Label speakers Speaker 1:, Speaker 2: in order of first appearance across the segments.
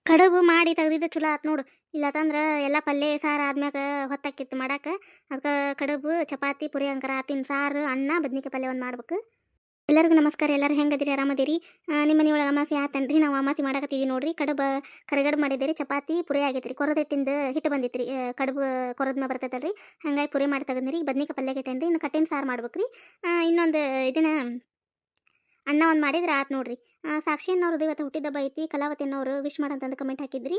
Speaker 1: ಕಡುಬು ಮಾಡಿ ತೆಗ್ದಿದ್ದು ಚಲೋ ಆತು ನೋಡು. ಇಲ್ಲತಂದ್ರೆ ಎಲ್ಲ ಪಲ್ಯ ಸಾರು ಆದ್ಮ್ಯಾಗ ಹೊತ್ತಾಕಿತ್ತು ಮಾಡಕ್ಕೆ. ಅದಕ್ಕೆ ಕಡುಬು ಚಪಾತಿ ಪುರಿ ಅಂಕರ ಆತಿನ ಸಾರು ಅನ್ನ ಬದ್ನಿಕಾಯಿ ಪಲ್ಯ ಒಂದು ಮಾಡ್ಬೇಕು. ಎಲ್ಲರಿಗೂ ನಮಸ್ಕಾರ. ಎಲ್ಲರೂ ಹೆಂಗದಿರಿ? ಆರಾಮದಿರಿ? ನಿಮ್ಮ ಮನೆಯೊಳಗೆ ಅಮಾಸಿ ಆತನ್ರಿ. ನಾವು ಅಮಾಸಿ ಮಾಡಕತ್ತೀವಿ ನೋಡ್ರಿ. ಕಡುಬು ಕರಿಗಡುಬು ಮಾಡಿದ್ದೀರಿ. ಚಪಾತಿ ಪುರಿ ಆಗೈತ್ರಿ. ಕೊರದ ಹಿಟ್ಟಿಂದ ಹಿಟ್ಟು ಬಂದಿತ್ರಿ. ಕಡುಬು ಕೊರದ್ಮ ಬರ್ತೈತಲ್ರಿ, ಹಂಗಾಗಿ ಪುರಿ ಮಾಡಿ ತೆಗದ್ನಿರಿ. ಬದ್ನಿಕಾಯಿ ಪಲ್ಯ ಇಟ್ಟೇನ್ರಿ. ಇನ್ನು ಕಟ್ಟಿನ ಸಾರು ಮಾಡ್ಬೇಕ್ರಿ. ಇನ್ನೊಂದು ಇದನ್ನ ಅನ್ನ ಒಂದು ಮಾಡಿದ್ರೆ ಆತು ನೋಡ್ರಿ. ಸಾಕ್ಷಿ ಅನ್ನೋರ್ದು ಇವತ್ತು ಹುಟ್ಟಿದಬ್ಬ ಐತಿ. ಕಲಾವತಿ ಅನ್ನೋರು ವಿಶ್ ಮಾಡಂತಂದು ಕಮೆಂಟ್ ಹಾಕಿದ್ರಿ.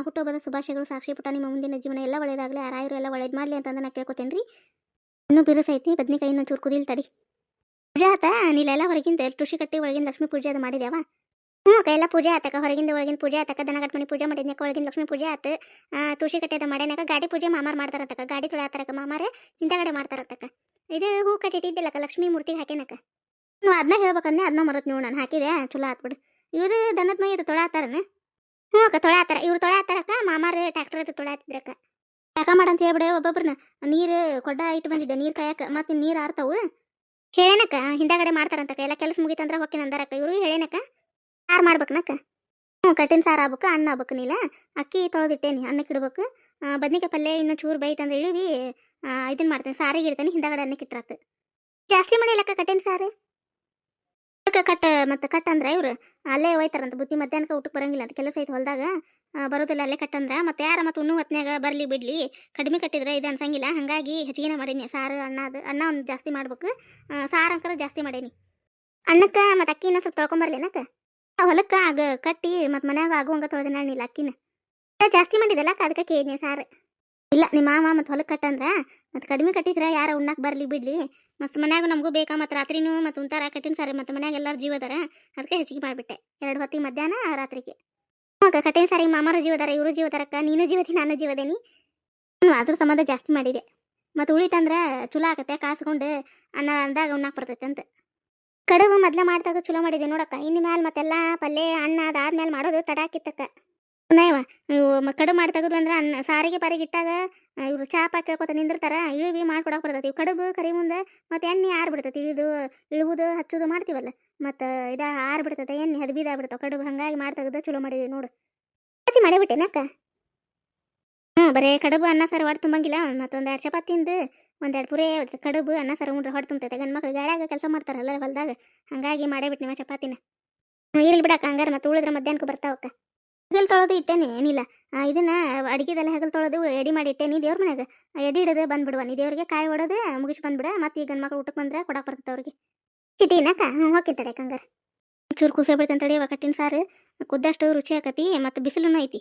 Speaker 1: ಹುಟ್ಟುಹಬ್ಬದ ಶುಭಾಶಯಗಳು ಸಾಕ್ಷಿ ಪುಟ್ಟ. ನಿಮ್ಮ ಮುಂದಿನ ಜೀವನ ಎಲ್ಲ ಒಳ್ಳೇದಾಗಲಿ, ಆ ರಾಯರು ಎಲ್ಲ ಒಳ್ಳೇದು ಮಾಡಲಿ ಅಂತಂದು ನಾ ಕೇಳ್ಕೊತೇನೆ ರೀ. ಇನ್ನೂ ಬಿರುಸೈತಿ. ಬದ್ನಿಕಾಯಿ ಇನ್ನೂ ಚೂರು ಕುದಿಲ್ ತಡಿ. ಪೂಜೆ ಆತ ನೀಲೆಲ್ಲ ಹೊರಗಿಂದ ತುಳಸಿ ಕಟ್ಟಿ ಒಳಗಿನ ಲಕ್ಷ್ಮೀ ಪೂಜೆ ಅದು ಮಾಡಿದ್ಯಾವ? ಹ್ಞೂ ಅಕ್ಕ, ಎಲ್ಲ ಪೂಜೆ ಆತಕ್ಕ. ಹೊರಗಿಂದ ಒಳಗಿನ ಪೂಜೆ ಆತಕ್ಕ. ದನಗಟ್ಟ ಮನೆ ಪೂಜೆ ಮಾಡಿದ್ನಕ್ಕ. ಒಳಗಿನ ಲಕ್ಷ್ಮೀ ಪೂಜೆ ಆತು. ತುಳಸಿ ಕಟ್ಟೆ ಅದು ಮಾಡ್ಯಾನಕ್ಕ. ಗಾಡಿ ಪೂಜೆ ಮಾಮಾರ್ ಮಾಡ್ತಾರತ್ತಕ್ಕ. ಗಾಡಿ ತೊಳೆಯತ್ತಾರಕ್ಕ ಮಾಮಾರ. ಹಿಂದಗಡೆ ಮಾಡ್ತಾರತ್ತಕ್ಕ. ಇದು ಹೂ ಕಟ್ಟಿಟ್ಟಿದ್ದಿಲ್ಲಕ್ಕ, ಲಕ್ಷ್ಮೀ ಮೂರ್ತಿಗೆ ಹಾಕೇನಕ್ಕ. ನೀವು ಅದನ್ನ ಹೇಳ್ಬೇಕಂದ್ರೆ ಅದನ್ನ ಮರತ್ ನೀವು ನಾನು ಹಾಕಿದೆ ಚಲೋ ಆತ್ಬಿಡು. ಇವ್ದು ದನದ ಮೈ ಇದು ತೊಳೆ ಆತಾರನ? ಹ್ಞೂ ಅಕ್ಕ, ತೊಳೆ ಆತಾರ. ಇವ್ರು ತೊಳೆ ಆತಾರಕ್ಕ. ಮಾಮಾರು ಟ್ಯಾಕ್ಟರ್ ಅದು ತೊಳೆ ಆತಿದ್ರಕ್ಕ. ಯಾಕ ಮಾಡಂತ ಹೇಳ್ಬಿಡೆ ಒಬ್ಬೊಬ್ರನ್ನ. ನೀರು ಕೊಡ್ಡ ಇಟ್ಟು ಬಂದಿದ್ದೆ ನೀರು ಕಾಯಕ್ಕೆ. ಮತ್ತೆ ನೀರು ಆರ್ತಾವು ಹೇಳೇನಕ್ಕ. ಹಿಂದಗಡೆ ಮಾಡ್ತಾರಂತಕ್ಕ. ಎಲ್ಲ ಕೆಲಸ ಮುಗಿತಂದ್ರೆ ಹೊಕ್ಕಿನ ಅಂದಾರಕ್ಕ. ಇವರು ಹೇಳೇನಕ್ಕ. ಸಾರು ಮಾಡ್ಬೇಕನಕ್ಕ. ಹ್ಞೂ, ಕಟ್ಟಿನ ಸಾರು ಆಗ್ಬೇಕು. ಅನ್ನ ಆಗ್ಬೇಕು. ನೀಲ ಅಕ್ಕಿ ತೊಳೆದಿಟ್ಟೇನಿ, ಅನ್ನಕ್ಕೆ ಇಡ್ಬೇಕು. ಬದ್ನಿಕಾಯಿ ಪಲ್ಯ ಇನ್ನೂ ಚೂರು ಬೈತಂದ್ರೆ ಇಳಿವಿ ಇದನ್ನ ಮಾಡ್ತೇನೆ, ಸಾರಿಗೆ ಇಡ್ತೇನೆ. ಹಿಂದಗಡೆ ಅನ್ನಕ್ಕೆ ಇಟ್ರಾತು. ಜಾಸ್ತಿ ಮಾಡಿಲ್ಲಕ್ಕ ಕಟ್ಟಿನ ಸಾರು. ಕಟ್ ಮತ್ತು ಕಟ್ ಅಂದ್ರೆ ಇವ್ರು ಅಲ್ಲೇ ಹೋಯ್ತಾರಂತ. ಬುತ್ತಿ ಮಧ್ಯಾಹ್ನಕ್ಕೆ ಊಟಕ್ಕೆ ಬರಂಗಿಲ್ಲ ಅಂತ. ಕೆಲಸ ಐತೆ ಹೊಲ್ದಾಗ. ಬರೋದಿಲ್ಲ ಅಲ್ಲೇ ಕಟ್ಟಂದ್ರೆ. ಮತ್ತೆ ಯಾರ ಮತ್ತು ಉಣ್ಣು ಹೊತ್ನ್ಯಾಗ ಬರಲಿ ಬಿಡ್ಲಿ, ಕಡಿಮೆ ಕಟ್ಟಿದ್ರೆ ಇದು ಅನ್ಸಂಗಿಲ್ಲ. ಹಾಗಾಗಿ ಹೆಚ್ಚಿಗೆ ಮಾಡೀನಿ ಸಾರು. ಅನ್ನ ಒಂದು ಜಾಸ್ತಿ ಮಾಡ್ಬೇಕು. ಸಾರು ಅಂಕರ ಜಾಸ್ತಿ ಮಾಡೀನಿ. ಅನ್ನಕ್ಕೆ ಮತ್ತು ಅಕ್ಕಿನ ಸ್ವಲ್ಪ ತೊಳ್ಕೊಂಬರ್ಲೇನಕ್ಕ. ಹೊಲಕ್ಕೆ ಆಗ ಕಟ್ಟಿ ಮತ್ತು ಮನ್ಯಾಗ ಆಗುವಂಗ ತೊಳೆದ ನಾಣಿಲ್ಲ ಅಕ್ಕಿನ. ಜಾಸ್ತಿ ಮಾಡಿದಲ್ಲ ಅಕ್ಕ, ಅದಕ್ಕೆ ಕೇಳಿದ್ನಿ ಸಾರು. ಇಲ್ಲ, ನಿಮ್ಮ ಮಾಮ ಮತ್ತು ಹೊಲಕ್ಕೆ ಕಟ್ಟಂದ್ರೆ ಮತ್ತು ಕಡಿಮೆ ಕಟ್ಟಿದ್ರೆ ಯಾರ ಉಣ್ಣಕ್ಕೆ ಬರಲಿ ಬಿಡ್ಲಿ. ಮತ್ತು ಮನ್ಯಾಗ ನಮಗೂ ಬೇಕಾ. ಮತ್ತು ರಾತ್ರಿನೂ ಮತ್ತು ಉಂಟಾರ ಕಟ್ಟಿನ ಸಾರು. ಮತ್ತು ಮನ್ಯಾಗ ಎಲ್ಲರೂ ಜೀವದಾರ. ಅದಕ್ಕೆ ಹೆಚ್ಚಿಗೆ ಮಾಡಿಬಿಟ್ಟೆ. 2 ಹೊತ್ತಿಗೆ ಮಧ್ಯಾಹ್ನ ರಾತ್ರಿಗೆ. ಅಕ್ಕ ಕಟ್ಟಿನ ಸಾರಿಗೆ ಮಾಮಾರು ಜೀವದಾರ, ಇವರು ಜೀವದಾರಕ್ಕ. ನೀನು ಜೀವತಿ, ನಾನು ಜೀವದೇನಿ. ಅದ್ರ ಸಂಬಂಧ ಜಾಸ್ತಿ ಮಾಡಿದೆ. ಮತ್ತು ಉಳಿತಂದ್ರೆ ಚಲೋ ಆಗತ್ತೆ. ಕಾಸ್ಕೊಂಡು ಅನ್ನ ಅಂದಾಗ ಉಣ್ಣಾಕ್ ಬರ್ತೈತೆ ಅಂತ. ಕಡುಬು ಮೊದ್ಲ ಮಾಡಿದಾಗ ಚಲೋ ಮಾಡಿದೆ ನೋಡಕ್ಕ. ಇನ್ನು ಮ್ಯಾಲೆ ಮತ್ತೆಲ್ಲ ಪಲ್ಯ ಅನ್ನ ಅದಾದ್ಮೇಲೆ ಮಾಡೋದು ತಡಾಕಿತ್ತಕ್ಕ. ನೈವ ನೀವು ಕಡುಬು ಮಾಡಿ ತೆಗೆದು ಅಂದ್ರೆ ಅನ್ನ ಸಾರಿಗೆ ಪಾರಿಗೆ ಇಟ್ಟಾಗ ಇವರು ಚಾಪ ಕೇಳ್ಕೊತ ನಿಂದಿರ್ತಾರ. ಇಳಿವಿ ಮಾಡ್ಕೊಡಕ್ಕೆ ಬರ್ತೈತಿ. ಕಡುಬು ಕರಿ ಮುಂದೆ ಮತ್ತು ಎಣ್ಣೆ ಆರು ಬಿಡ್ತೈತಿ. ಇಳುವುದು ಹಚ್ಚೋದು ಮಾಡ್ತೀವಲ್ಲ, ಮತ್ತು ಆರು ಬಿಡ್ತೈತೆ. ಎಣ್ಣೆ ಅದು ಬೀದಾಗ್ಬಿಡ್ತಾವೆ ಕಡುಬು. ಹಾಗಾಗಿ ಮಾಡಿ ತೆಗೆದು ಚಲೋ ಮಾಡಿದೆ ನೋಡು. ಚಪಾತಿ ಮಾಡಿಬಿಟ್ಟೆನಕ್ಕ. ಬರೀ ಕಡುಬು ಅನ್ನ ಸಾರು ಹೊಟ್ಟೆ ತುಂಬಂಗಿಲ್ಲ. ಮತ್ತೊಂದೆರಡು ಚಪಾತಿಂದು ಒಂದೆರಡು ಪುರಿ ಕಡುಬು ಅನ್ನ ಸಾರು ಉಂಡ್ರೆ ಹೊಟ್ಟೆ ತುಂಬತೈತೆ. ಗಂಡು ಮಕ್ಳು ಗಾಳ್ಯಾಗ ಕೆಲಸ ಮಾಡ್ತಾರಲ್ಲ ಹೊಲ್ದಾಗ. ಹಾಗಾಗಿ ಮಾಡೇಬಿಟ್ಟು ನಿಮ್ಮ ಚಪಾತಿನ ಇರ್ಲಿ ಬಿಡಕ್ಕ. ಹಂಗಾರೆ ಮತ್ತೆ ಉಳಿದ್ರೆ ಮಧ್ಯಾಹ್ನಕ್ಕೆ ಬರ್ತಾವಕ್ಕ. ಹಗಲ್ ತೊಳೆದು ಇಟ್ಟೇನೆ ಏನಿಲ್ಲ. ಇದನ್ನ ಅಡಿಗೆದೆಲ್ಲ ಹಗಲ್ ತೊಳೆದು ಎಡಿ ಮಾಡಿ ಇಟ್ಟೇನಿ ದೇವ್ರ ಮನ್ಯಾಗ. ಎಡಿ ಹಿಡಿದು ಬಂದ್ಬಿಡುವ ನೀ ದೇವ್ರಿಗೆ ಕಾಯಿ ಹೊಡೆದು ಮುಗಿಸಿ ಬಂದ್ಬಿಡ. ಮತ್ತೆ ಈ ಗಂಡು ಮಕ್ಳು ಊಟಕ್ಕೆ ಬಂದ್ರೆ ಕೊಡಕ್ಕೆ ಬರ್ತೈತೆ ಅವ್ರಿಗೆ. ಚಿಟಿನಕ್ಕ. ಹೋಗಿರ್ತಾಳೆ ಹಂಗಾರೆ. ಚೂರು ಕೂಸೆ ಬಿಡ್ತಾನೆ ತಡಿಯವ. ಕಟ್ಟಿನ ಸಾರು ಕುದ್ದಷ್ಟು ರುಚಿ ಆಕತಿ. ಮತ್ತು ಬಿಸಿಲೂ ಐತಿ.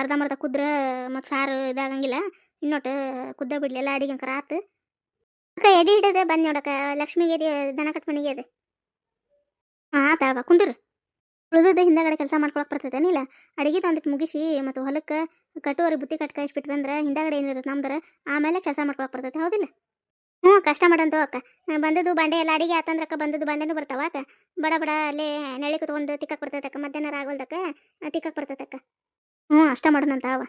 Speaker 1: ಅರ್ಧಂಬರ್ಧ ಕುದ್ರೆ ಮತ್ತು ಸಾರು ಇದಾಗಂಗಿಲ್ಲ. ಇನ್ನೊಟ್ಟು ಕುದ್ದ ಬಿಡ್ಲಿ ಎಲ್ಲ ಅಡಿಗೆ ಅಂಕರ ಆತು. ಅಕ್ಕ ಎಡಿ ಹಿಡಿದು ಬಂದು ನೋಡಕ್ಕ. ಲಕ್ಷ್ಮಿಗೆ ದನ ಕಟ್ ಮನೆಗೆ ಅದು ಆತಲ್ವ ಕುಂದ್ರು. ಉಳಿದ ಹಿಂದಗಡೆ ಕೆಲಸ ಮಾಡ್ಕೊಳಕ್ಕೆ ಬರ್ತೈತೆ ಇಲ್ಲ. ಅಡಿಗೆ ತಂದಿಟ್ಟು ಮುಗಿಸಿ ಮತ್ತು ಹೊಲಕ್ಕೆ ಕಟ್ಟುವರೆ ಬುತ್ತಿ ಕಟ್ ಕಾಯಿಸ್ಬಿಟ್ಟು ಬಂದ್ರೆ ಹಿಂದಗಡೆ ಏನಿರುತ್ತೆ ನಮ್ದ್ರೆ ಆಮೇಲೆ ಕೆಲಸ ಮಾಡ್ಕೊಳಕ್ಕೆ ಬರ್ತೈತೆ. ಹೌದಿಲ್ಲ? ಹ್ಞೂ, ಕಷ್ಟ ಮಾಡಂತ ಅಕ್ಕ. ಬಂದದ್ದು ಬಾಂಡೆ ಎಲ್ಲ ಅಡಿಗೆ ಆತಂದ್ರಕ್ಕ. ಬಂದದ್ದು ಬಾಂಡೆನೂ ಬರ್ತಾವ ಅಕ್ಕ. ಬಡ ಬಡ ಅಲ್ಲೇ ನೆಳಿ ಕುತ್ಕೊಂಡು ತಿಕ್ಕಕ್ಕೆ ಬರ್ತೈತಕ್ಕ. ಮಧ್ಯಾಹ್ನ ಆಗೋಲ್ದಕ್ಕ ತಿಕ್ಕಕ್ಕೆ ಬರ್ತೈತಕ್ಕ. ಹ್ಞೂ, ಅಷ್ಟ ಮಾಡೋಣಂತ ಅವ.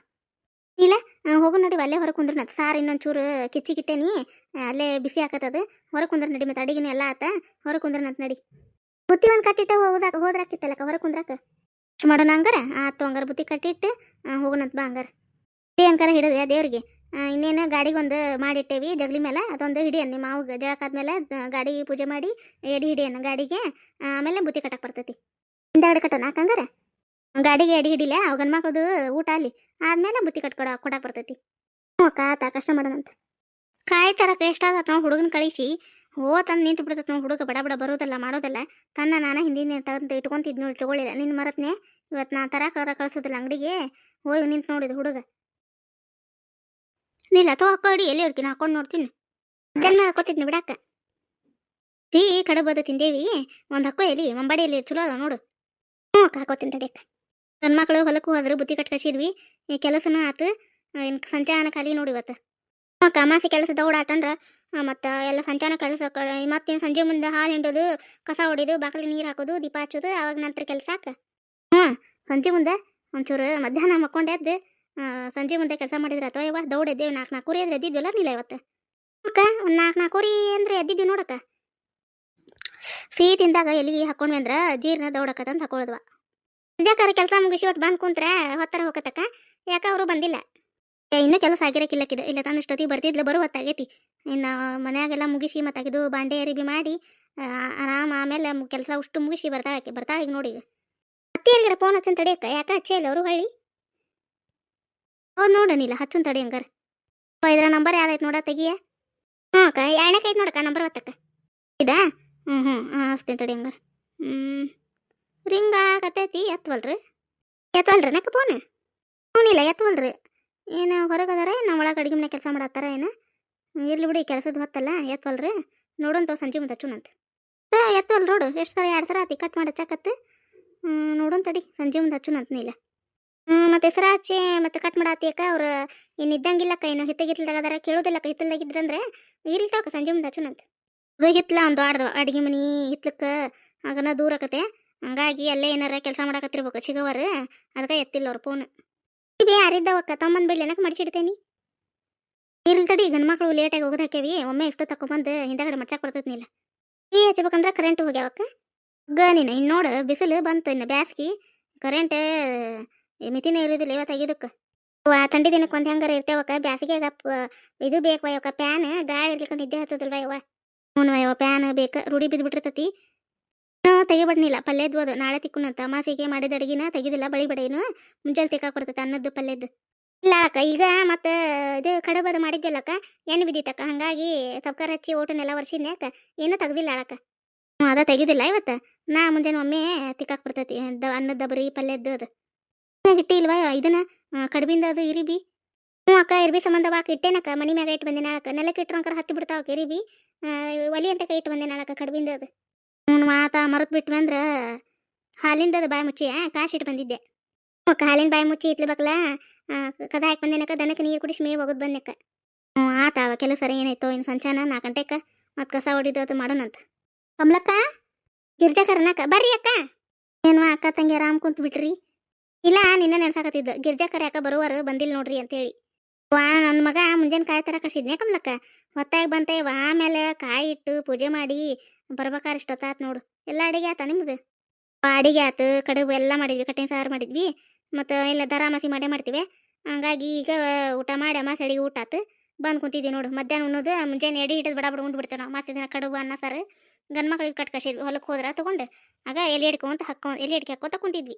Speaker 1: ಇಲ್ಲ ಹೋಗು ನೋಡಿ. ಅಲ್ಲೇ ಹೊರಗೆ ಕುಂದ್ರು ನತ್ತು. ಸಾರು ಇನ್ನೊಂದು ಚೂರು ಕಿಚ್ಚಿಗಿಟ್ಟೇನಿ. ಅಲ್ಲೇ ಬಿಸಿ ಹಾಕತ್ತದು. ಹೊರಗೆ ಕುಂದ್ರ ನಡಿ. ಮತ್ತು ಅಡಿಗೆನೂ ಎಲ್ಲ ಆತ. ಹೊರಗೆ ಕುಂದ್ರ ನತ್ತು ನಡಿ. ಬುತ್ತಿ ಒಂದು ಕಟ್ಟಿಟ್ಟು ಹೋದ್ರಾಕಿತ್ತಲ್ಲಕ್ಕ ಹೊರಗೆ ಕುಂದ್ರಾಕ. ಅಷ್ಟು ಮಾಡೋಣ ಹಂಗಾರ. ಆತು ಹಂಗಾರ. ಬುತ್ತಿ ಕಟ್ಟಿಟ್ಟು ಹೋಗೋಣಂತ ಬಾ ಹಂಗಾರ. ಅಂಕಾರ ಹಿಡಿದು ದೇವ್ರಿಗೆ ಇನ್ನೇನು ಗಾಡಿಗೆ ಒಂದು ಮಾಡಿಟ್ಟೇವಿ ಜಗಲಿ ಮೇಲೆ. ಅದೊಂದು ಹಿಡಿಯನ್ ನಿಮ್ಮ ಮಾವು ಜಳಕಾದ್ಮೇಲೆ ಗಾಡಿ ಪೂಜೆ ಮಾಡಿ ಎಡಿ ಹಿಡಿಯನ್ನ ಗಾಡಿಗೆ. ಆಮೇಲೆ ಬುತ್ತಿ ಕಟ್ಟಕ್ಕೆ ಬರ್ತೈತಿ. ಹಿಂದಗಡೆ ಕಟ್ಟೋಣ ಹಂಗಾರ. ಗಾಡಿಗೆ ಎಡಿ ಹಿಡಿಲ್ಲ. ಅವು ಗಂಡು ಮಕ್ಳದು ಊಟ ಅಲ್ಲಿ ಆದ್ಮೇಲೆ ಬುತ್ತಿ ಕೊಡಕ್ಕೆ ಬರ್ತೈತಿ. ಹ್ಞೂ ಅಕ್ಕ, ಆತ ಕಷ್ಟ ಮಾಡೋಣಂತ. ಕಾಯಿ ತರಕ್ಕೆ ಎಷ್ಟಾದತ್ ನಾವು ಹುಡುಗನ ಕಳಿಸಿ ತಂದು ನಿಂತು ಬಿಡ್ತೈತೆ ನಾವು. ಹುಡುಗ ಬಡ ಬಡ ಬರೋದಲ್ಲ ಮಾಡೋದಲ್ಲ. ನಾನು ಹಿಂದಿನ ತಂದು ಇಟ್ಕೊಂತಿದ್ನು. ಇಟ್ಕೊಳ್ಳಿಲ್ಲ. ನಿನ್ನ ಮರತ್ನೆ ಇವತ್ತು ನಾನು ಕಳಿಸೋದಿಲ್ಲ ಅಂಗಡಿಗೆ. ಹೋಗಿ ನಿಂತು ನೋಡಿದ ಹುಡುಗ. ನೀಲ್ಲ ಹಾಕೋಡಿ ಎಲ್ಲಿ ಹುಡ್ಕಿನ ಹಾಕೊಂಡು ನೋಡ್ತೀನಿ. ಅದನ್ನ ಹಾಕೋತಿದ್ನಿ ಬಿಡಾಕ. ಕಡುಬದು ತಿಂದೇವಿ. ಒಂದು ಹಕ್ಕೋ ಎಲ್ಲಿ ಮಂಬಾಡಿಯಲ್ಲಿ ಚಲೋ ಅದ ನೋಡು. ಹ್ಞೂ ಅಕ್ಕ, ಹಾಕೋತೀನಿ ತಡಿಯಕ್ಕ. ಗಂಡು ಮಕ್ಕಳು ಹೊಲಕ್ಕೂ ಹೋದ್ರೆ ಬುತ್ತಿ ಕಟ್ ಕಳಿಸಿದ್ವಿ. ಕೆಲಸನೂ ಆತು. ಸಂಚಾನ ಖಾಲಿ ನೋಡಿ ಇವತ್ತು. ಅಕ್ಕ ಅಮಾಸಿ ಕೆಲಸ ದೌಡಾಟಂದ್ರೆ ಮತ್ತು ಎಲ್ಲ ಸಂಚಾನ ಕೆಲಸ. ಮತ್ತೇನು ಸಂಜೆ ಮುಂದೆ ಹಾಲು ಹಿಂಡೋದು, ಕಸ ಹೊಡಿಯೋದು, ಬಾಕಲಿ ನೀರು ಹಾಕೋದು, ದೀಪ ಹಚ್ಚೋದು, ಆವಾಗ ನಂತರ ಕೆಲಸ ಅಕ್ಕ. ಸಂಜೆ ಮುಂದೆ ಒಂಚೂರು ಮಧ್ಯಾಹ್ನ ಮಕ್ಕೊಂಡೆ ಎದ್ದು ಸಂಜೆ ಮುಂದೆ ಕೆಲಸ ಮಾಡಿದ್ರೆ ಅಥವಾ ಇವ ದೌಡ್ ಎದ್ದೇವು. 4 ಕೂರಿ ಎದ್ರೆ ಎದ್ದಿದ್ವಲ್ಲ ನೀಲ ಇವತ್ತು. ಅಕ್ಕ ಒಂದು 4 ಕೂರಿ ಅಂದರೆ ಎದ್ದಿದ್ದೀವಿ ನೋಡಕ್ಕ. ಸಿಹಿ ತಿಂದಾಗ ಎಲ್ಲಿ ಹಾಕೊಂಡ್ವಿ ಅಂದ್ರೆ ಜೀರ್ಣ ದೌಡಕ್ಕಂತ ಹಾಕೊಳ್ಳೋದ್ವ. ಗಿರ್ಜಾಕಾರ ಕೆಲಸ ಮುಗಿಸಿ ಒಟ್ಟು ಬಂದು ಕುಂತ್ರೆ ಹೊತ್ತರ ಹೋಗತಕ್ಕ ಯಾಕ ಅವರು ಬಂದಿಲ್ಲ. ಇನ್ನೂ ಕೆಲಸ ಆಗಿರಕ್ಕಿಲ್ಲಕ್ಕಿದೆ ಇಲ್ಲ ತಂದು ಇಷ್ಟೊತ್ತಿಗೆ ಬರ್ತಿದ್ಲು ಬರೋ ಹೊತ್ತಾಗೈತಿ. ಇನ್ನು ಮನ್ಯಾಗೆಲ್ಲ ಮುಗಿಸಿ ಮತ್ತು ತೆಗೆದು ಬಾಂಡೆ ಅರಿಬಿ ಮಾಡಿ ಆರಾಮ ಆಮೇಲೆ ಕೆಲಸ ಅಷ್ಟು ಮುಗಿಸಿ ಬರ್ತಾಳೆ ಈಗ ನೋಡಿ. ಈಗ ಅತ್ತಿ ಎಲ್ಗಾರ ಫೋನ್ ಹಚ್ಚನ್ ತಡಿಯಕ್ಕ ಯಾಕೆ ಹಚ್ಚೇ ಇಲ್ಲ ಅವರು ಹಳ್ಳಿ. ಹೌದು ನೋಡನಿಲ್ಲ ಹಚ್ಚನ್ ತಡಿ ಹಂಗಾರ. ಇದ್ರ ನಂಬರ್ ಯಾವ್ದಾಯ್ತು ನೋಡ ತೆಗಿಯ. ಹ್ಞೂ ಅಕ್ಕ ಎರಡನೇಕೈತೆ ನೋಡಕ್ಕ ನಂಬರ್ ಹೊತ್ತಕ್ಕ ಇದಾ. ಹ್ಞೂ ಹಚ್ತೀನಿ ತಡಿ ಹಂಗಾರ. ರಿಂಗ್ ಆಗತೈತಿ ಎತ್ತವಲ್ರಿ ನಕ್ಕ ಫೋನ್. ಹ್ಞೂನಿಲ್ಲ ಎತ್ತವಲ್ರಿ. ಏನು ಹೊರಗದಾರ ನಾವು ಒಳಗೆ ಅಡುಗೆ ಮನೆ ಕೆಲಸ ಮಾಡತ್ತಾರ ಏನು. ಇರ್ಲಿ ಬಿಡಿ ಕೆಲಸದ ಹೊತ್ತಲ್ಲ ಎತ್ತವಲ್ರಿ. ನೋಡೋಂತ ಸಂಜೆ ಮುಂದೆ ಹಚ್ಚುನಂತ ಎತ್ತವಲ್ ನೋಡು ಎಷ್ಟು ಸಲ 2 ಸಲ ಆತಿ ಕಟ್ ಮಾಡಿ ಹಚ್ಚಕತ್ತು. ನೋಡೋನ್ ತಡಿ ಸಂಜೆ ಮುಂದೆ ಹಚ್ಚುನಂತ ನೀಲ. ಮತ್ತೆ ಹೆಸರು ಹಚ್ಚಿ ಮತ್ತೆ ಕಟ್ ಮಾಡಾತಿ ಅಕ್ಕ ಅವ್ರು ಏನು ಇದ್ದಂಗಿಲ್ಲಕ್ಕ ಏನು ಹಿತ್ತಗಿತ್ಲದಾಗದಾರ ಕೇಳೋದಿಲ್ಲಕ್ಕ ಹಿತ್ತಲ್ದಾಗಿದ್ರಂದ್ರೆ ಇರ್ತಾವಕ್ಕ ಸಂಜೆ ಮುಂದೆ ಹಚ್ಚುನಂತ. ಅದು ಹಿತ್ಲ ಒಂದು ಆಡ್ದವ ಅಡುಗೆ ಮನೆ ಹಿತ್ಲಕ್ಕೆ ಆಗನ ದೂರ ಆಕತೆ. ಹಂಗಾಗಿ ಅಲ್ಲೇ ಏನಾರ ಕೆಲಸ ಮಾಡಕತ್ತಿರ್ಬೇಕು ಚಿಗವರು ಅದಕ್ಕೆ ಎತ್ತಿಲ್ಲ ಅವ್ರ ಫೋನ್. ಬೇ ಯಾರಿದ್ದಾವಕ್ಕ ತಮ್ಮಂದು ಬಿಡ್ಲಿ ಏನಕ್ಕೆ ಮಡಿಸಿಡ್ತೇನಿ. ಇರ್ಲಿ ತಡಿ ಗಂಡು ಮಕ್ಕಳು ಲೇಟಾಗಿ ಹೋಗೋದು ಹಾಕೇವಿ ಒಮ್ಮೆ ಎಷ್ಟು ತಕೊಂಬಂದು ಹಿಂದಗಡೆ ಮಡ್ಚಾಕ್ ಬರ್ತೈತಿನಿಲ್ಲ. ಹಚ್ಬೇಕಂದ್ರೆ ಕರೆಂಟ್ ಹೋಗ್ಯಾವಕ್ಕ ನೀನು ಇನ್ನು ನೋಡು ಬಿಸಿಲು ಬಂತು ಇನ್ನು ಬ್ಯಾಸ್ಗಿ ಕರೆಂಟ್ ಮಿತಿನೇ ಇರೋದಿಲ್ಲ ಇವತ್ತು ತೆಗಿದಕ್ಕೆ. ಥಂಡಿ ದಿನಕ್ಕೆ ಒಂದು ಹೆಂಗಾರ ಇರ್ತೇವಕ್ಕ ಬ್ಯಾಸಿಗೆಗ ಇದು ಬೇಕು ಅವಕ್ಕ ಪ್ಯಾನ್ ಗಾಳಿ ಇರ್ಲಿಕ್ಕೆ ನಿದ್ದೆ ಹತ್ತದಲ್ವ ಯವ್ವ. ಹ್ಞೂ ಪ್ಯಾನ್ ಬೇಕು ರೂಢಿ ಬಿದ್ದುಬಿಟ್ಟಿರ್ತತಿ. ತೆಗಿಬಡ್ನಿಲ್ಲ ಪಲ್ಯದ್ದು ಅದು ನಾಳೆ ತಿಕ್ಕುನಂತ ಅಮಾಸಿಗೆ ಮಾಡಿದ ಅಡುಗಿನ ತೆಗಿದಿಲ್ಲ ಬಳಿ ಬಡೇನು ಮುಂಜಾನೆ ತಿಕ್ಕಾಕ್ ಬರ್ತೈತೆ ಅನ್ನದ್ದು ಪಲ್ಯದ್ದು. ಇಲ್ಲ ಅಕ್ಕ ಈಗ ಮತ್ತೆ ಇದು ಕಡುಬದು ಮಾಡಿದ್ಯಲ್ಲಕ್ಕ ಎಣ್ಣೆ ಬಿದ್ದಿತ್ತಕ್ಕ ಹಂಗಾಗಿ ಸಬ್ಕರ್ ಹಚ್ಚಿ ಓಟನೆಲ್ಲ ವರ್ಷಿದ್ನೆ ಅಕ್ಕ ಏನೂ ತೆಗ್ದಿಲ್ಲ ಅಳಕ್ಕ. ಅದ ತೆಗಿದಿಲ್ಲ ಇವತ್ತು ನಾ ಮುಂಜಾನೆ ಒಮ್ಮೆ ತಿಕ್ಕಾಕ್ ಬರ್ತೈತಿ ಅನ್ನದ ದಬರಿ ಪಲ್ಯದ್ದು ಅದು ಇಟ್ಟಿ ಇಲ್ವಾ ಇದನ್ನ ಕಡುಬಿಂದ ಅದು ಇರಿಬಿ. ಹ್ಞೂ ಅಕ್ಕ ಇರ್ಬಿ ಸಂಬಂಧವಾಕ ಇಟ್ಟೇನಕ್ಕ ಮನೆ ಮ್ಯಾಗ ಇಟ್ಟು ಬಂದೆ ನಾಳಕ್ಕ ನೆಲಕ್ಕೆ ಇಟ್ರಂಕರ ಹತ್ತಿ ಬಿಡ್ತಾವಕ್ಕ ಇರಿಬಿ ಒಲಿ ಅಂತ ಕೈ ಇಟ್ಟು ಬಂದೆ ನಾಳಕ್ಕ ಕಡುಬಿಂದ ಅದು. ಮಾತಾ ಮರೆತು ಬಿಟ್ವಿ ಅಂದ್ರೆ ಹಾಲಿಂದ ಬಾಯಿ ಮುಚ್ಚಿ ಕಾಶಿಟ್ಟು ಬಂದಿದ್ದೆ. ಅಕ್ಕ ಹಾಲಿನ ಬಾಯಿ ಮುಚ್ಚಿ ಇತ್ಲಬೇಕಲ್ಲ ಕದ ಹಾಕಿ ಬಂದೇನಕ್ಕ ದನಕ್ಕೆ ನೀರು ಕುಡಿಸಿ ಮೇವು ಹೋಗೋದು ಬಂದೆಕ್ಕ. ಆತಾವ ಕೆಲಸ ಏನಾಯ್ತು ಇನ್ನು ಸಂಚಾನ 4 ಗಂಟೆಕ್ಕ ಮತ್ತು ಕಸ ಹೊಡಿದು ಅದು ಮಾಡೋಣಂತ. ಕಮಲಕ್ಕ ಗಿರ್ಜಾಕರನಕ್ಕ ಬರ್ರಿ ಅಕ್ಕ. ಏನು ಅಕ್ಕ ತಂಗಿ ಆರಾಮ್ ಕುಂತು ಬಿಟ್ರಿ. ಇಲ್ಲ ನಿನ್ನ ನೆನ್ಸಾಕತ್ತಿದ್ದು ಗಿರ್ಜಾಕರ ಯಾಕ ಬರುವರು ಬಂದಿಲ್ಲ ನೋಡ್ರಿ ಅಂತೇಳಿ. ನನ್ನ ಮಗ ಮುಂಜಾನೆ ಕಾಯಿ ತರ ಕಸಿದ್ನೆ ಕಮಲಕ್ಕ ಹೊತ್ತಾಗಿ ಬಂತೆ ಆಮೇಲೆ ಕಾಯಿ ಇಟ್ಟು ಪೂಜೆ ಮಾಡಿ ಬರ್ಬೇಕಾರೆ ಇಷ್ಟೊತ್ತಾತು ನೋಡು. ಎಲ್ಲ ಅಡಿಗೆ ಆತ ನಿಮ್ದು. ಅಡಿಗೆ ಆತು ಕಡುಬು ಎಲ್ಲ ಮಾಡಿದ್ವಿ ಕಟ್ಟಿನ ಸಾರು ಮಾಡಿದ್ವಿ ಮತ್ತು ಎಲ್ಲ ದರಾಮಸಿ ಮಾಡೇ ಮಾಡ್ತೀವಿ. ಹಂಗಾಗಿ ಈಗ ಊಟ ಮಾಡಿ ಅಮಾಸೆ ಅಡಿಗೆ ಊಟ ಆತು ಬಂದು ಕುಂತಿದ್ವಿ ನೋಡು. ಮಧ್ಯಾಹ್ನ ಉಣ್ಣೋದು ಮುಂಜಾನೆ ಎಡೆ ಹಿಡಿದು ಬಡ ಉಂಡು ಬಿಡ್ತೇವೆ ನಾವು. ಅಮಾಸೆ ದಿನ ಕಡುಬು ಅನ್ನ ಸಾರು ಗಂಡು ಮಕ್ಳಿಗೆ ಕಟ್ಕಸಿದ್ವಿ ಹೊಲಕ್ಕೆ ಹೋದ್ರೆ ತೊಗೊಂಡು ಆಗ ಎಲೆ ಅಡಿಕೆ ಹಾಕೋತ ಕುಂತಿದ್ವಿ.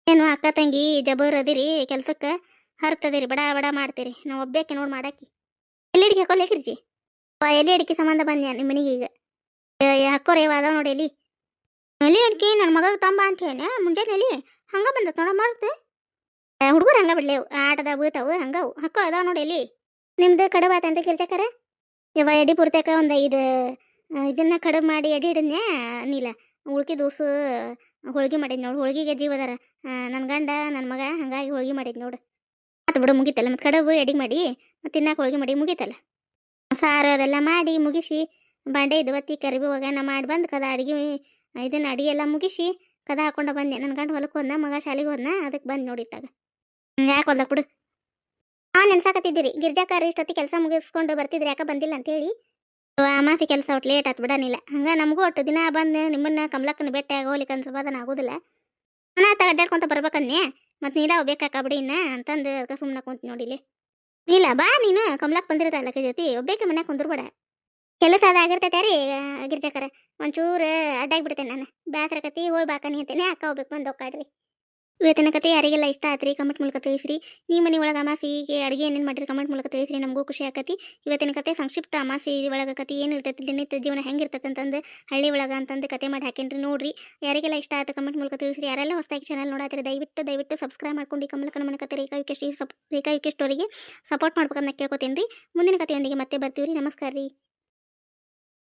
Speaker 1: ಏನು ಅಕ್ಕ ತಂಗಿ ಜಬರ್ ಅದಿರಿ ಕೆಲ್ಸಕ್ಕೆ ಹರ್ತದಿರಿ ಬಡ ಬಡ ಮಾಡ್ತೀರಿ ನಾವು ಒಬ್ಬೇಕೆ ನೋಡಿ ಮಾಡಾಕಿ. ಎಲೆ ಅಡಿಕೆ ಹಾಕೋಲೇಕಿರ್ಜಿ ಎಲೆ ಅಡಿಕೆ ಸಂಬಂಧ ಬಂದ್ಯಾ ನಿಮ್ಮ ಮನೆಗೆ ಈಗ ಹಾಕೋರು ಯಾವ ಅದಾವ ನೋಡಿ ಎಲೆ ಅಡಿಕೆ ನನ್ನ ಮಗ ತಂಬ ಅಂತ ಹೇಳ ಮುಂಜಾನೆ ಎಲ್ಲಿ ಹಂಗೆ ಬಂದತ್ ನೋಡ ಮಾಡ್ತೆ ಹುಡುಗರು ಹಂಗೆ ಬಿಡ್ಲೇವು ಆಟದ ಬೀಳ್ತಾವು ಹಂಗವು ಹಕ್ಕೋ ಅದಾವ ನೋಡಿ ಎಲ್ಲಿ. ನಿಮ್ದು ಕಡುಬು ಆತಂತ ಕಿರ್ಚಾಕರ ಯಾವ ಎಡಿ ಪುರ್ತಕ ಒಂದು 5 ಇದನ್ನ ಕಡುಬು ಮಾಡಿ ಎಡಿ ಹಿಡಿದ್ನೆ ನೀಲ ಉಳ್ಕಿ ದೋಸು ಹೋಳ್ಗೆ ಮಾಡಿದ್ ನೋಡು. ಹೋಳ್ಗಿಗೆ ಜೀವದಾರ ನನ್ನ ಗಂಡ ನನ್ನ ಮಗ ಹಂಗಾಗಿ ಹೋಳ್ಗೆ ಮಾಡಿದ್ ನೋಡು. ಆತು ಬಿಡು ಮುಗಿತಲ್ಲ ಮತ್ತು ಕಡುಬು ಎಡಿಗೆ ಮಾಡಿ ಮತ್ತು ತಿನ್ನಾಕ ಹೋಳ್ಗೆ ಮಾಡಿ ಮುಗಿತಲ್ಲ. ಸಾರು ಅದೆಲ್ಲ ಮಾಡಿ ಮುಗಿಸಿ ಬಾಂಡೆ ಇದು ಒತ್ತಿ ಕರಿಬೇವು ಒಗ್ಗರಣೆ ಮಾಡಿ ಬಂದು ಕದ ಅಡುಗೆ ಇದನ್ನು ಅಡುಗೆ ಎಲ್ಲ ಮುಗಿಸಿ ಕದ ಹಾಕೊಂಡು ಬಂದೆ. ನನ್ನ ಗಂಡು ಹೊಲಕ್ಕೆ ಹೋದ್ನ ಮಗ ಶಾಲೆಗೆ ಹೋದ್ನ ಅದಕ್ಕೆ ಬಂದು ನೋಡಿತ್ತಾಗ ಯಾಕೆ ಹೊಲ್ದಾಗ ಬಿಡು. ನೆನ್ಸಾಕತ್ತಿದ್ದೀರಿ ಗಿರ್ಜಾಕಾರ ಇಷ್ಟೊತ್ತಿ ಕೆಲಸ ಮುಗಿಸ್ಕೊಂಡು ಬರ್ತಿದ್ರಿ ಯಾಕೆ ಬಂದಿಲ್ಲ ಅಂತೇಳಿ. ಅಮಾಸಿ ಕೆಲಸ ಒಟ್ಟು ಲೇಟ್ ಆತು ಬಿಡನಿಲ್ಲ ಹಂಗೆ ನಮಗೂ ಒಟ್ಟು ದಿನ ಬಂದು ನಿಮ್ಮನ್ನ ಕಮಲಕ್ಕನ ಬೆಟ್ಟ ಹೋಗ್ಲಿಕ್ಕೆ ಅಂತ ಸಮಾಧಾನ ಆಗೋದಿಲ್ಲ. ನಾನು ಅಡ್ಡಾಡ್ಕೊಂತ ಬರ್ಬೇಕನ್ನೇ ಮತ್ತು ನೀಲ ಬೇಕಾಕ ಬಿಡಿ ಇನ್ನ ಅಂತಂದು ಅದಕ್ಕೆ ಸುಮ್ಮನೆ ಕುಂತು ನೋಡಿಲಿ. ಇಲ್ಲ ಬಾ ನೀನು ಕಮಲಕ್ಕೆ ಬಂದಿರತ್ತಲ್ಲ ಜೊತೆ ಒಬ್ಬೇಕೆ ಮನ್ಯಾಗ ಕುಂದ್ರಬೇಡ. ಕೆಲಸ ಅದಾಗಿರ್ತೈತೆ ರೀ ಗಿರ್ಜಾಕರ ಒಂಚೂರು ಅಡ್ಡಾಗಿ ಬಿಡ್ತೇನೆ ನಾನು ಬ್ಯಾಸರಕತಿ ಹೋಗಿ ಬಾಕನಿ ಅಂತೇನೆ ಅಕ್ಕ ಹೋಗ್ಬೇಕು ಬಂದು ಹೋಗ್ಕಾಡ್ರಿ. ಇವತ್ತಿನ ಕತೆ ಯಾರಿಗೆಲ್ಲ ಇಷ್ಟ ಆತ್ರಿ ಕಮೆಂಟ್ ಮೂಲಕ ತಿಳಿಸ್ರಿ. ನಿಮ್ಮ ಮನೆ ಒಳಗೆ ಅಮಾಸಿಗೆ ಅಡುಗೆ ಏನೇನು ಮಾಡಿರಿ ಕಮೆಂಟ್ ಮೂಲಕ ತಿಳಿಸ್ರಿ ನಮಗೂ ಖುಷಿ ಆಕತಿ. ಇವತ್ತಿನ ಕತೆ ಸಂಕ್ಷಿಪ್ತ ಅಮಾಸಿ ಒಳಗೆ ಕತೆ ಏನಿರ್ತೈತಿ ದಿನನಿತ್ಯ ಜೀವನ ಹೆಂಗಿರ್ತೈತೆ ಅಂತಂದು ಹಳ್ಳಿ ಒಳಗೆ ಅಂತಂದು ಕತೆ ಮಾಡಿ ಹಾಕೇನ್ರಿ ನೋಡ್ರಿ. ಯಾರಿಗೆಲ್ಲ ಇಷ್ಟ ಆಯ್ತು ಕಮೆಂಟ್ ಮೂಲಕ ತಿಳಿಸ್ರಿ. ಯಾರೆಲ್ಲ ಹೊಸದಾಗಿ ಚಾನಲ್ ನೋಡಾತ್ರಿ ದಯವಿಟ್ಟು ಸಬ್ಸ್ಕ್ರೈಬ್ ಮಾಡ್ಕೊಂಡು ಕಮಲಕ್ಕನ ಮನೆ ಕತೆ ರೇಖಾ ಯುಕೆ ಸ್ಟೋರಿಗೆ ಸಪೋರ್ಟ್ ಮಾಡ್ಬೇಕಂತ ಕೇಳ್ಕೊತೀನಿ ರೀ. ಮುಂದಿನ ಕತೆಯೊಂದಿಗೆ ಮತ್ತೆ ಬರ್ತೀವಿ ರೀ. ನಮಸ್ಕಾರ ರೀ.